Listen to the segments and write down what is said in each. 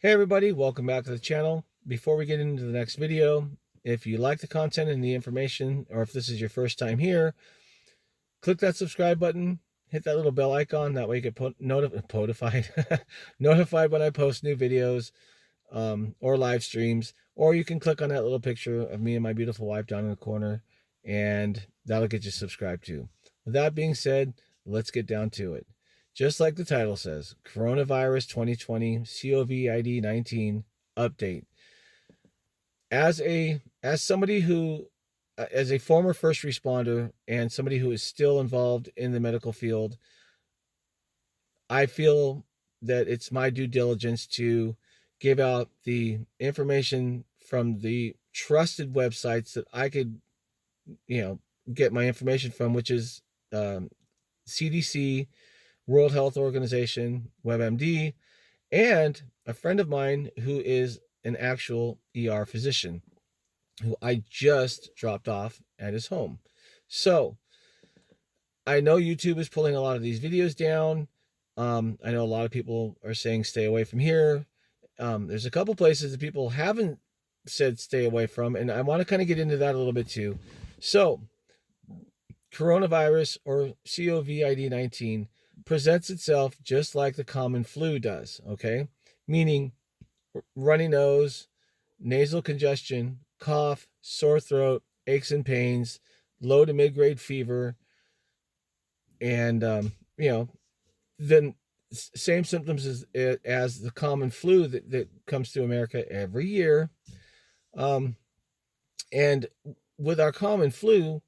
Hey everybody, welcome back to the channel. Before we get into the next video, if you like the content and the information, or if this is your first time here, click that subscribe button, hit that little bell icon. That way you get notified notified when I post new videos or live streams. Or you can click on that little picture of me and my beautiful wife down in the corner, and that'll get you subscribed too. With that being said, let's get down to it. Just like the title says, Coronavirus 2020 COVID-19 update. As somebody who, as a former first responder and somebody who is still involved in the medical field, I feel that it's my due diligence to give out the information from the trusted websites that I could, get my information from, which is CDC, World Health Organization, WebMD, and a friend of mine who is an actual ER physician who I just dropped off at his home. So I know YouTube is pulling a lot of these videos down. I know a lot of people are saying stay away from here. There's a couple places that people haven't said stay away from, and I want to kind of get into that a little bit too. So coronavirus, or COVID-19, presents itself just like the common flu does, okay? Meaning runny nose, nasal congestion, cough, sore throat, aches and pains, low to mid-grade fever, and then same symptoms as the common flu that comes to America every year. And with our common flu,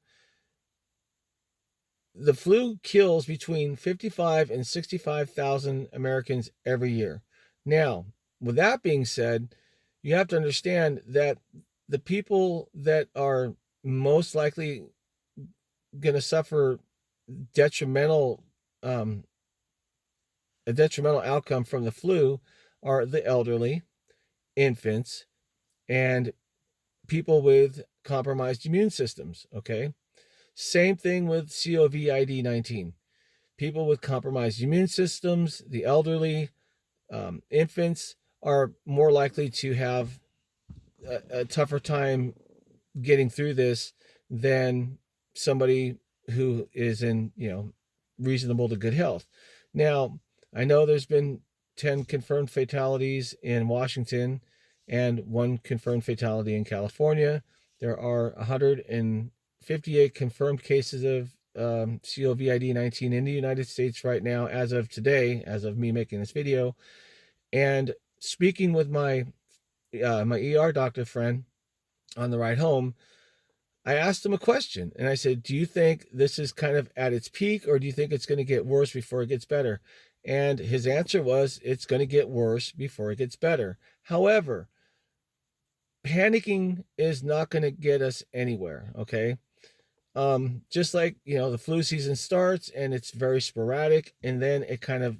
the flu kills between 55 and 65,000 Americans every year. Now, with that being said, you have to understand that the people that are most likely going to suffer detrimental a detrimental outcome from the flu are the elderly, infants, and people with compromised immune systems, okay? Same thing with COVID-19. People with compromised immune systems, the elderly, infants are more likely to have a tougher time getting through this than somebody who is in, reasonable to good health. Now, I know there's been 10 confirmed fatalities in Washington and 1 confirmed fatality in California. There are 158 confirmed cases of COVID-19 in the United States right now, as of today, as of me making this video. And speaking with my ER doctor friend on the ride home, I asked him a question, and I said, do you think this is kind of at its peak, or do you think it's going to get worse before it gets better? And his answer was, it's going to get worse before it gets better. However, panicking is not going to get us anywhere, okay? Just like, the flu season starts and it's very sporadic, and then it kind of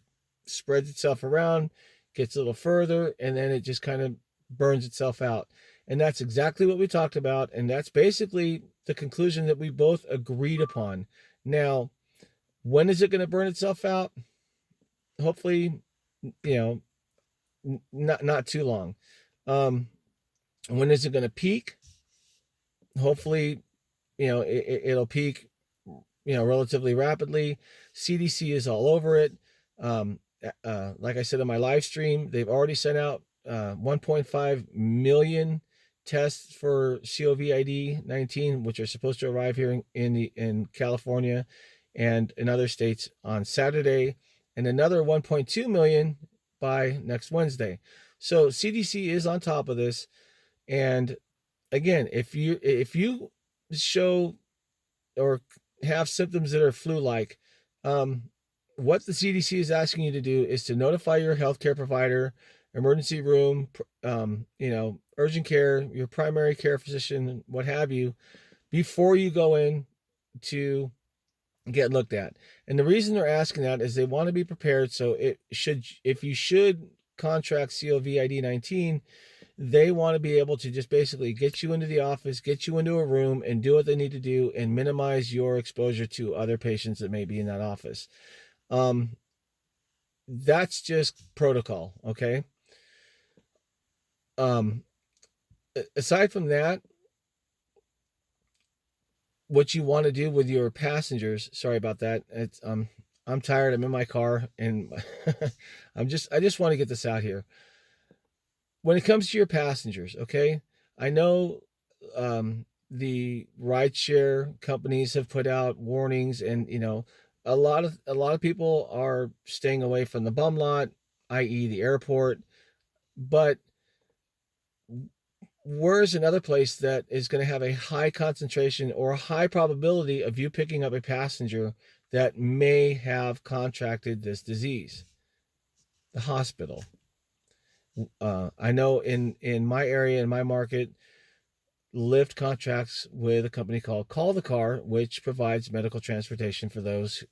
spreads itself around, gets a little further, and then it just kind of burns itself out. And that's exactly what we talked about, and that's basically the conclusion that we both agreed upon. Now, when is it going to burn itself out? Hopefully, not too long. When is it going to peak? Hopefully, it'll peak, relatively rapidly. CDC is all over it. Like I said in my live stream, they've already sent out 1.5 million tests for COVID-19, which are supposed to arrive here in California and in other states on Saturday, and another 1.2 million by next Wednesday. So CDC is on top of this. And again, if you show or have symptoms that are flu-like, what the CDC is asking you to do is to notify your healthcare provider, emergency room, urgent care, your primary care physician, what have you, before you go in to get looked at. And the reason they're asking that is they want to be prepared. So if you should contract COVID-19, they want to be able to just basically get you into the office, get you into a room, and do what they need to do and minimize your exposure to other patients that may be in that office. That's just protocol, okay? Um, aside from that, what you want to do with your passengers, sorry about that. I'm tired. I'm in my car and I just want to get this out here. When it comes to your passengers, okay? I know the rideshare companies have put out warnings, and a lot of people are staying away from the bum lot, i.e., the airport. But where's another place that is going to have a high concentration or a high probability of you picking up a passenger that may have contracted this disease? The hospital. I know in my area, in my market, Lyft contracts with a company called Call the Car, which provides medical transportation for those,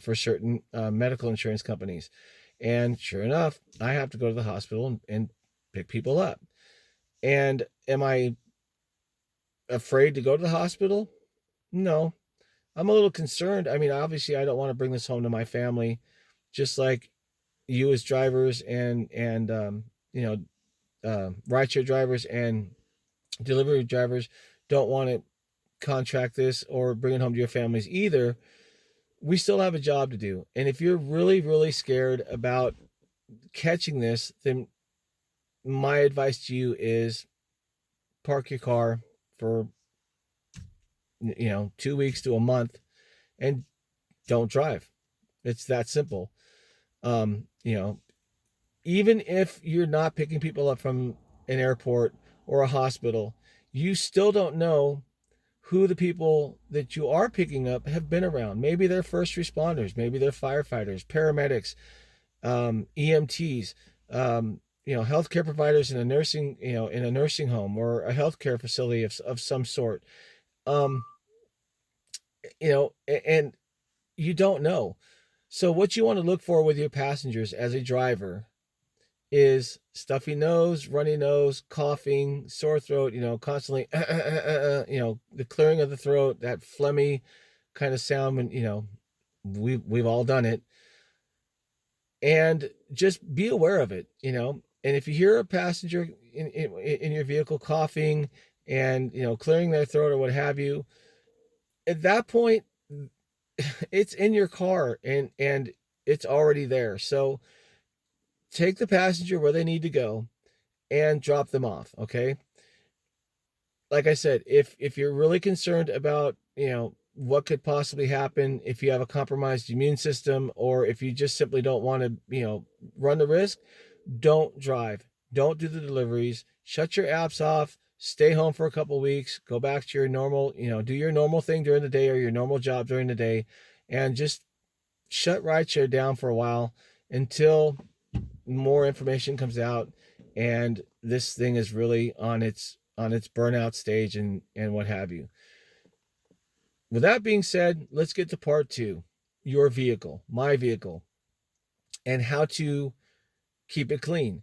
for certain medical insurance companies. And sure enough, I have to go to the hospital and pick people up. And am I afraid to go to the hospital? No. I'm a little concerned. I mean, obviously, I don't want to bring this home to my family, just like you as drivers and rideshare drivers and delivery drivers don't want to contract this or bring it home to your families either. We still have a job to do. And if you're really, really scared about catching this, then my advice to you is park your car for 2 weeks to a month and don't drive. It's that simple. um you know Even if you're not picking people up from an airport or a hospital, you still don't know who the people that you are picking up have been around. Maybe they're first responders, maybe they're firefighters, paramedics, EMTs, healthcare providers in a nursing home or a healthcare facility of some sort. Um, and you don't know. So what you want to look for with your passengers as a driver is stuffy nose, runny nose, coughing, sore throat, constantly, the clearing of the throat, that phlegmy kind of sound when, we've all done it. And just be aware of it, and if you hear a passenger in your vehicle coughing and, clearing their throat or what have you, at that point, it's in your car and it's already there. So take the passenger where they need to go and drop them off. Okay. Like I said, if you're really concerned about, what could possibly happen if you have a compromised immune system, or if you just simply don't want to, run the risk, don't drive. Don't do the deliveries. Shut your apps off. Stay home for a couple of weeks. Go back to your normal, do your normal thing during the day or your normal job during the day, and just shut rideshare down for a while until more information comes out and this thing is really on its burnout stage and what have you. With that being said, let's get to part 2. Your vehicle, my vehicle, and how to keep it clean.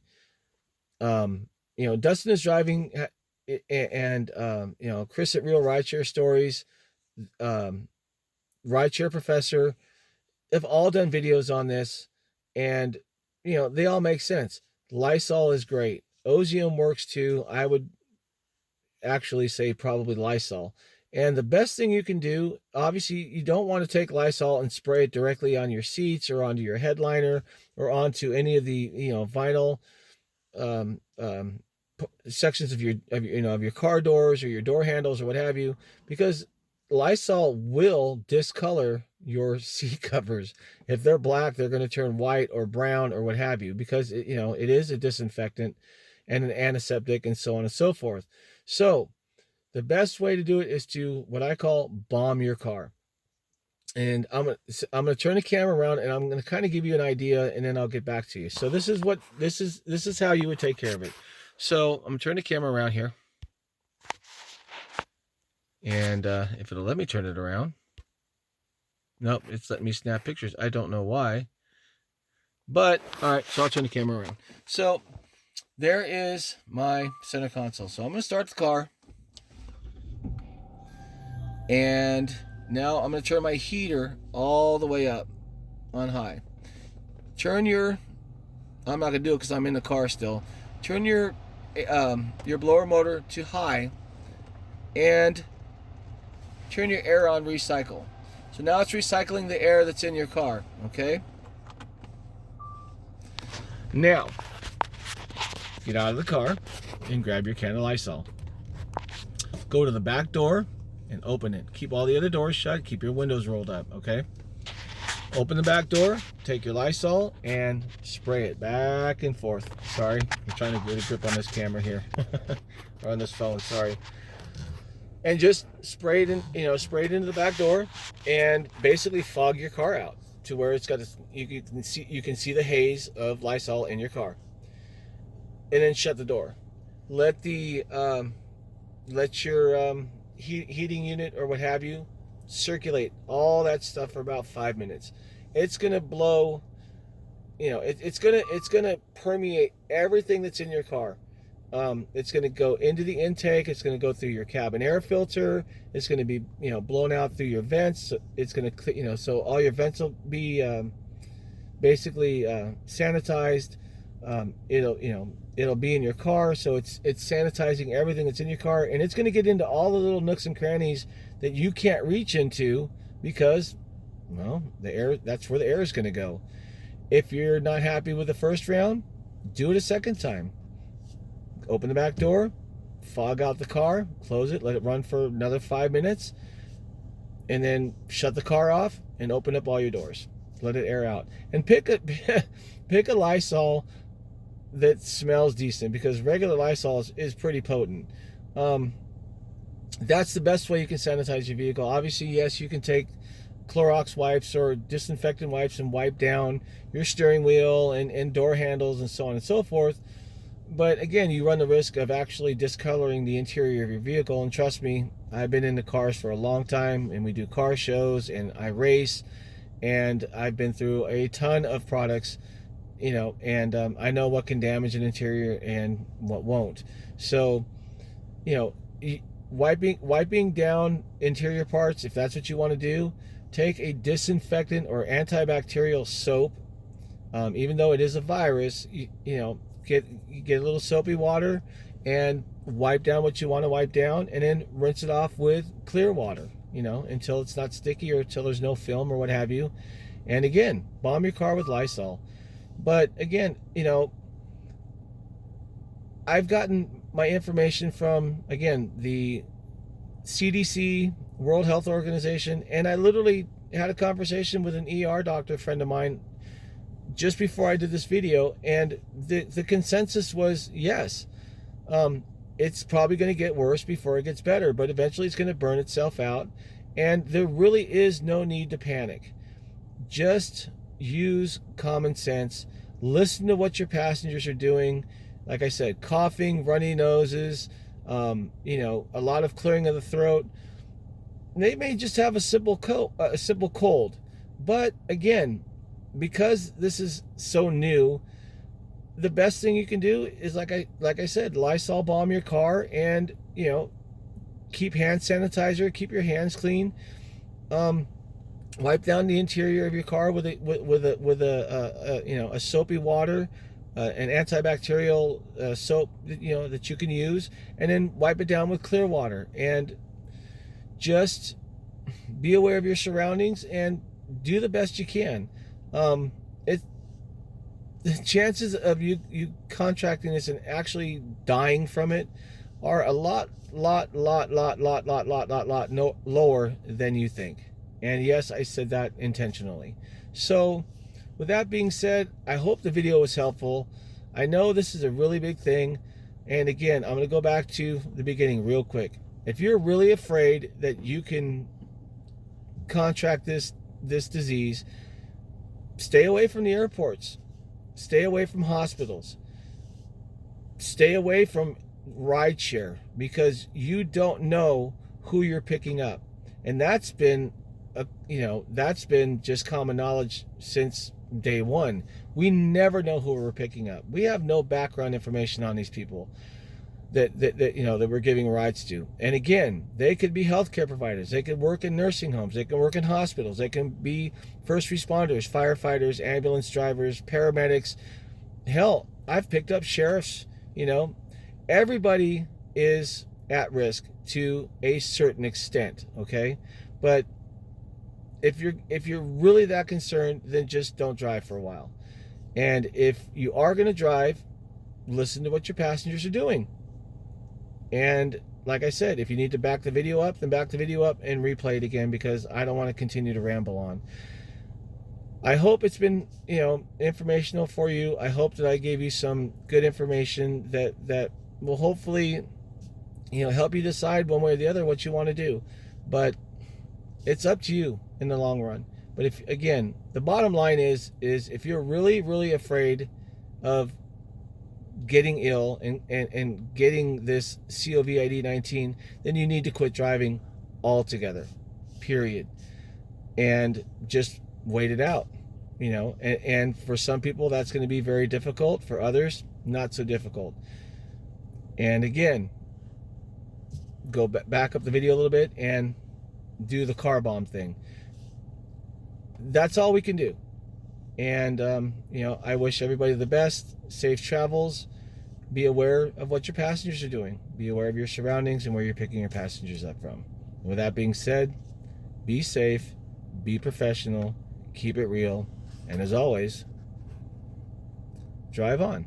Dustin is driving, and Chris at Real Rideshare Stories, Rideshare Professor, have all done videos on this, and they all make sense. Lysol is great. Ozium works too. I would actually say probably Lysol. And the best thing you can do, obviously, you don't want to take Lysol and spray it directly on your seats or onto your headliner or onto any of the vinyl um, um, sections of your car doors or your door handles or what have you, because Lysol will discolor your seat covers. If they're black, they're going to turn white or brown or what have you, because it is a disinfectant and an antiseptic and so on and so forth. So the best way to do it is to what I call bomb your car. And I'm gonna turn the camera around and I'm gonna kind of give you an idea, and then I'll get back to you. So this is how you would take care of it. So I'm gonna turn the camera around here, and if it'll let me turn it around. Nope, it's letting me snap pictures. I don't know why, but all right. So I'll turn the camera around. So there is my center console. So I'm gonna start the car, and now I'm going to turn my heater all the way up on high. I'm not going to do it because I'm in the car still. Turn your your blower motor to high and turn your air on recycle. So now it's recycling the air that's in your car, okay? Now, get out of the car and grab your can of Lysol. Go to the back door and open it. Keep all the other doors shut. Keep your windows rolled up, okay? Open the back door, take your Lysol, and spray it back and forth. Sorry, I'm trying to get a grip on this camera here. Or on this phone, sorry. And just spray it in, spray it into the back door and basically fog your car out to where it's got you can see the haze of Lysol in your car. And then shut the door. Let your heating unit or what have you circulate all that stuff for about 5 minutes. It's gonna blow, it's gonna permeate everything that's in your car. It's gonna go into the intake. It's gonna go through your cabin air filter. It's gonna be blown out through your vents. It's gonna so all your vents will be basically sanitized. It'll be in your car, so it's sanitizing everything that's in your car, and it's going to get into all the little nooks and crannies that you can't reach into because, well, that's where the air is going to go. If you're not happy with the first round, do it a second time. Open the back door, fog out the car, close it, let it run for another 5 minutes, and then shut the car off and open up all your doors. Let it air out, and pick a Lysol that smells decent, because regular Lysol is pretty potent. That's the best way you can sanitize your vehicle. Obviously, yes, you can take Clorox wipes or disinfectant wipes and wipe down your steering wheel and door handles and so on and so forth. But again, you run the risk of actually discoloring the interior of your vehicle. And trust me, I've been into cars for a long time, and we do car shows, and I race, and I've been through a ton of products, and I know what can damage an interior and what won't. So, wiping down interior parts, if that's what you want to do, take a disinfectant or antibacterial soap. Even though it is a virus, get a little soapy water and wipe down what you want to wipe down, and then rinse it off with clear water, until it's not sticky or until there's no film or what have you. And again, bomb your car with Lysol. But again, I've gotten my information from, again, the CDC, World Health Organization, and I literally had a conversation with an ER doctor friend of mine just before I did this video, and the consensus was yes, it's probably going to get worse before it gets better, but eventually it's going to burn itself out, and there really is no need to panic. Just use common sense. Listen to what your passengers are doing. Like I said, coughing, runny noses, a lot of clearing of the throat. They may just have a simple cold. But again, because this is so new, the best thing you can do is, like I said, Lysol bomb your car, and keep hand sanitizer, keep your hands clean. Wipe down the interior of your car with a soapy water, an antibacterial soap that you can use, and then wipe it down with clear water. And just be aware of your surroundings and do the best you can. The chances of you contracting this and actually dying from it are a lot lower than you think. And yes, I said that intentionally. So with that being said, I hope the video was helpful. I know this is a really big thing. And again, I'm going to go back to the beginning real quick. If you're really afraid that you can contract this disease, stay away from the airports. Stay away from hospitals. Stay away from rideshare, because you don't know who you're picking up. And that's been just common knowledge since day one. We never know who we're picking up. We have no background information on these people that we're giving rides to. And again, they could be healthcare providers. They could work in nursing homes. They can work in hospitals. They can be first responders, firefighters, ambulance drivers, paramedics. Hell, I've picked up sheriffs, everybody is at risk to a certain extent, okay? But if you're really that concerned, then just don't drive for a while. And if you are going to drive, listen to what your passengers are doing. And like I said, if you need to back the video up, then back the video up and replay it again, because I don't want to continue to ramble on. I hope it's been, informational for you. I hope that I gave you some good information that will hopefully, help you decide one way or the other what you want to do. But it's up to you in the long run. But if, again, the bottom line is if you're really, really afraid of getting ill and getting this COVID-19, then you need to quit driving altogether, period. And just wait it out, and for some people that's going to be very difficult. For others, not so difficult. And again, go back up the video a little bit and do the car bomb thing. That's all we can do. And I wish everybody the best, safe travels. Be aware of what your passengers are doing. Be aware of your surroundings and where you're picking your passengers up from. And with that being said, be safe, be professional, keep it real, and as always, drive on.